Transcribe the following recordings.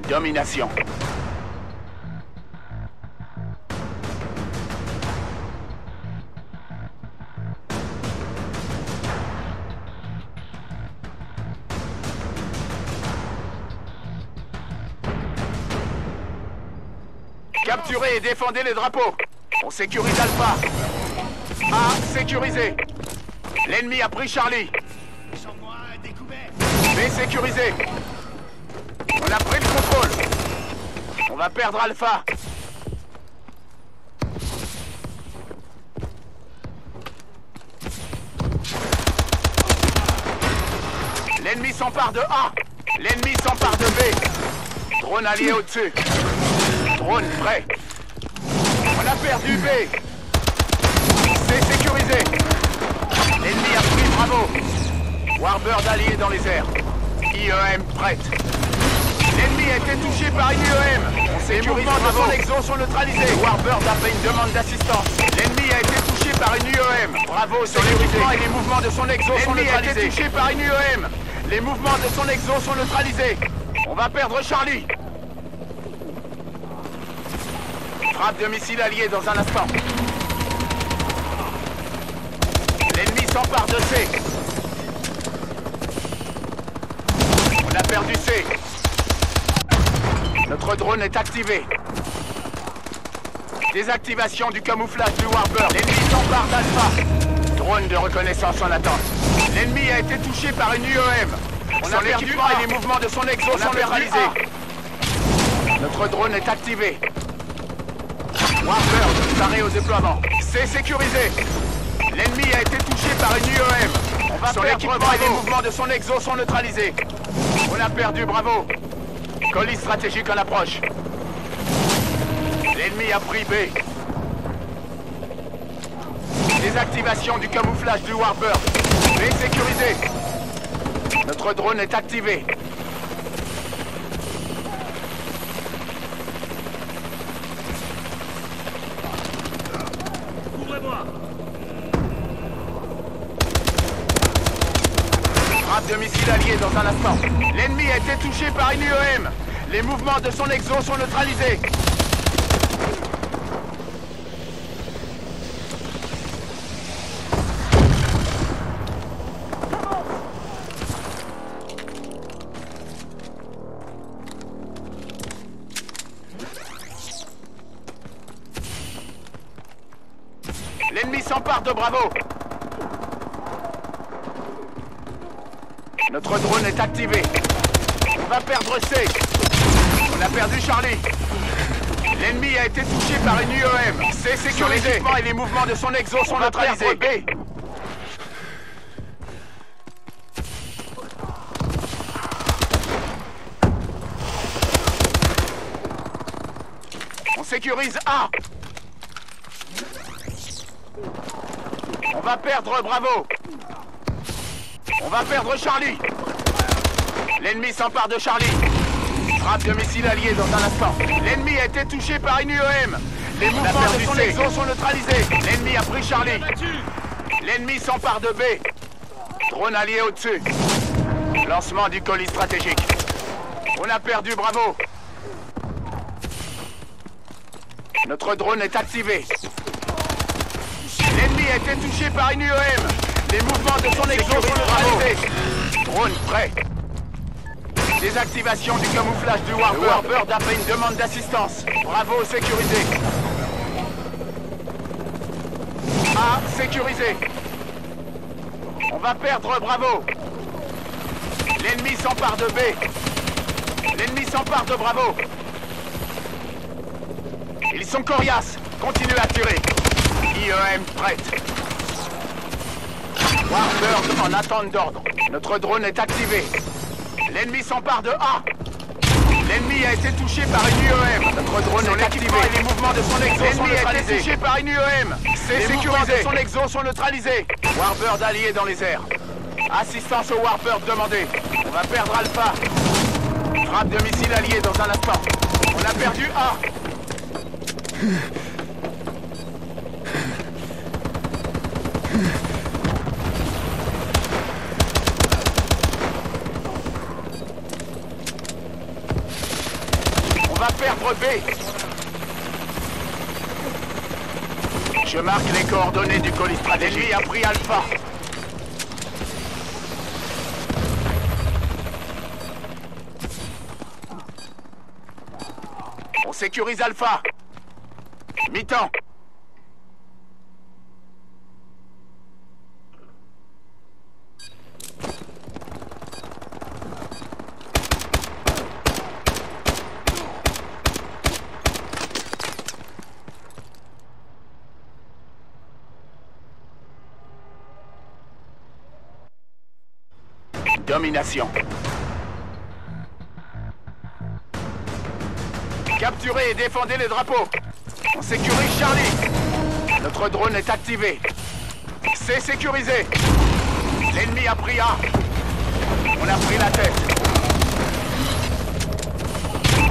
Domination. Capturez et défendez les drapeaux. On sécurise Alpha. A sécurisé. L'ennemi a pris Charlie. B sécurisé. On a pris le contrôle. On va perdre Alpha. L'ennemi s'empare de A. L'ennemi s'empare de B. Drone allié au-dessus. Drone prêt. On a perdu B. C sécurisé. L'ennemi a pris Bravo. Warbird allié dans les airs. IEM prête. L'ennemi a été touché par une IEM. Les mouvements de son exo sont neutralisés. Warbird a fait une demande d'assistance. L'ennemi a été touché par une IEM. Bravo, son équipement et les mouvements de son exo sont neutralisés. L'ennemi a été touché par une IEM. Les mouvements de son exo sont neutralisés. On va perdre Charlie. Frappe de missile allié dans un instant. L'ennemi s'empare de C. On a perdu C. Notre drone est activé. Désactivation du camouflage du Warbird. L'ennemi s'empare d'Alpha. Drone de reconnaissance en attente. L'ennemi a été touché par une UEM. On a perdu A et les mouvements de son exo sont neutralisés. Notre drone est activé. Warbird paré au déploiement. C'est sécurisé. L'ennemi a été touché par une UEM. On va perdre Bravo et les mouvements de son exo sont neutralisés. On a perdu Bravo. Colis stratégique en approche. L'ennemi a pris B. Désactivation du camouflage du Warbird. B sécurisé. Notre drone est activé. Couvrez-moi. Frappe de missile allié dans un instant. L'ennemi a été touché par une UEM. Les mouvements de son exo sont neutralisés. L'ennemi s'empare de Bravo. Notre drone est activé. On va perdre C. On a perdu Charlie. L'ennemi a été touché par une UEM. C sécurisé. Et les mouvements de son exo sont neutralisés. B. On sécurise A. On va perdre Bravo. On va perdre Charlie. L'ennemi s'empare de Charlie. Frappe de missile allié dans un instant. L'ennemi a été touché par une UEM. Les mouvements de son exo sont neutralisés. L'ennemi a pris Charlie. L'ennemi s'empare de B. Drone allié au-dessus. Lancement du colis stratégique. On a perdu Bravo. Notre drone est activé. L'ennemi a été touché par une UEM. Les mouvements de son exo sont neutralisés. Drone prêt. Désactivation du camouflage du Warbird. Le Warbird a fait une demande d'assistance. Bravo sécurisé. A sécurisé. On va perdre Bravo. L'ennemi s'empare de B. L'ennemi s'empare de Bravo. Ils sont coriaces. Continuez à tirer. IEM prête. Warbird en attente d'ordre. Notre drone est activé. L'ennemi s'empare de A. L'ennemi a été touché par une UEM. Notre drone est activé. Et les mouvements de son exo sont neutralisés. L'ennemi a été touché par une UEM. C'est sécurisé. Les mouvements de son exo sont neutralisés. Warbird allié dans les airs. Assistance au Warbird demandée. On va perdre Alpha. Frappe de missile allié dans un instant. On a perdu A. perdre B. Je marque les coordonnées du colis stratégique. L'ennemi a pris Alpha. On sécurise Alpha. Mi-temps. Domination. Capturez et défendez les drapeaux. On sécurise Charlie. Notre drone est activé. C'est sécurisé. L'ennemi a pris A. On a pris la tête.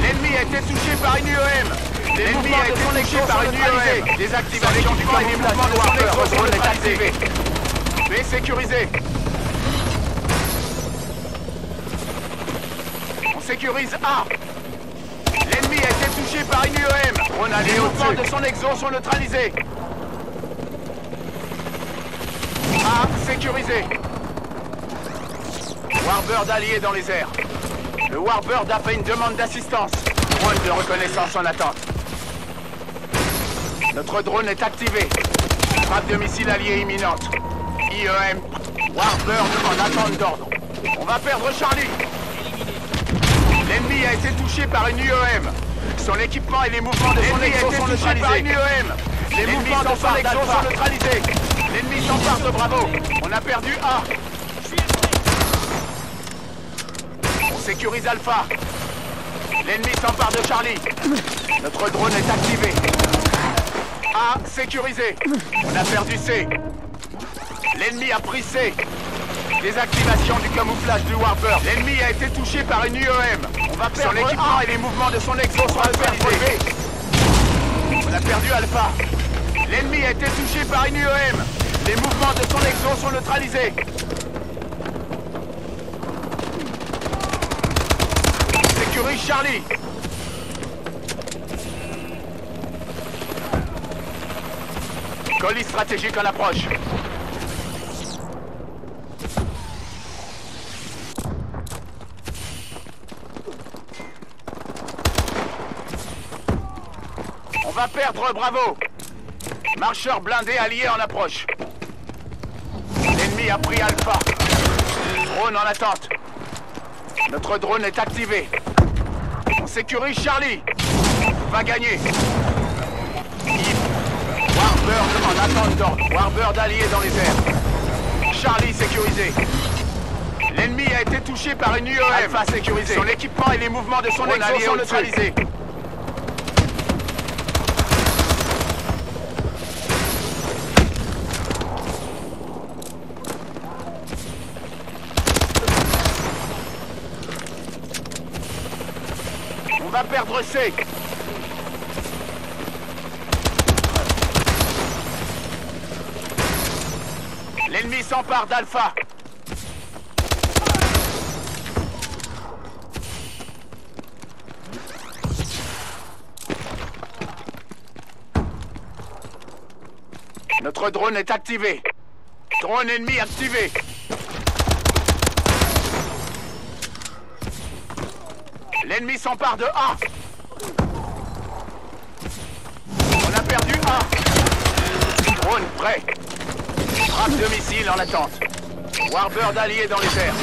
L'ennemi a été touché par une UEM. L'ennemi a été touché par une UEM. Désactivation du camouflage de Warper. Notre drone est activé. B sécurisé. On sécurise A. L'ennemi a été touché par une UEM. On a les mouvements de son exo sont neutralisés. A sécurisé. Warbird allié dans les airs. Le Warbird a fait une demande d'assistance. Drone de reconnaissance en attente. Notre drone est activé. Frappe de missile allié imminente. IEM. Warbird en attente d'ordre. On va perdre Charlie. L'ennemi a été touché par une UEM. Son équipement et les mouvements de son exo sont neutralisés. Par une UEM. Les mouvements de son exo sont neutralisés. L'ennemi s'empare de Bravo. On a perdu A. On sécurise Alpha. L'ennemi s'empare de Charlie. Notre drone est activé. A sécurisé. On a perdu C. L'ennemi a pris C. Désactivation du camouflage du Warper. L'ennemi a été touché par une UEM. On va perdre son équipement et les mouvements de son exo sont neutralisés. On a perdu Alpha. L'ennemi a été touché par une UEM. Les mouvements de son exo sont neutralisés. Sécurise Charlie. Colis stratégique en approche. On va perdre Bravo. Marcheur blindé allié en approche. L'ennemi a pris Alpha. Drone en attente. Notre drone est activé. On sécurise Charlie. On va gagner. Warbird en attente d'ordre. Warbird allié dans les airs. Charlie sécurisé. L'ennemi a été touché par une UEM. Alpha sécurisé. Son équipement et les mouvements de son exo sont neutralisés. On va perdre C. L'ennemi s'empare d'Alpha. Notre drone est activé. Drone ennemi activé. L'ennemi s'empare de A. On a perdu A. Drone prêt. Frappe de missile en attente. Warbird allié dans les airs.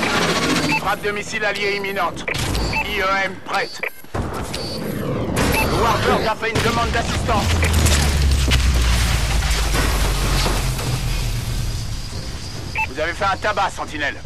Frappe de missile alliée imminente. IEM prête. Le Warbird a fait une demande d'assistance. Vous avez fait un tabac, Sentinelle.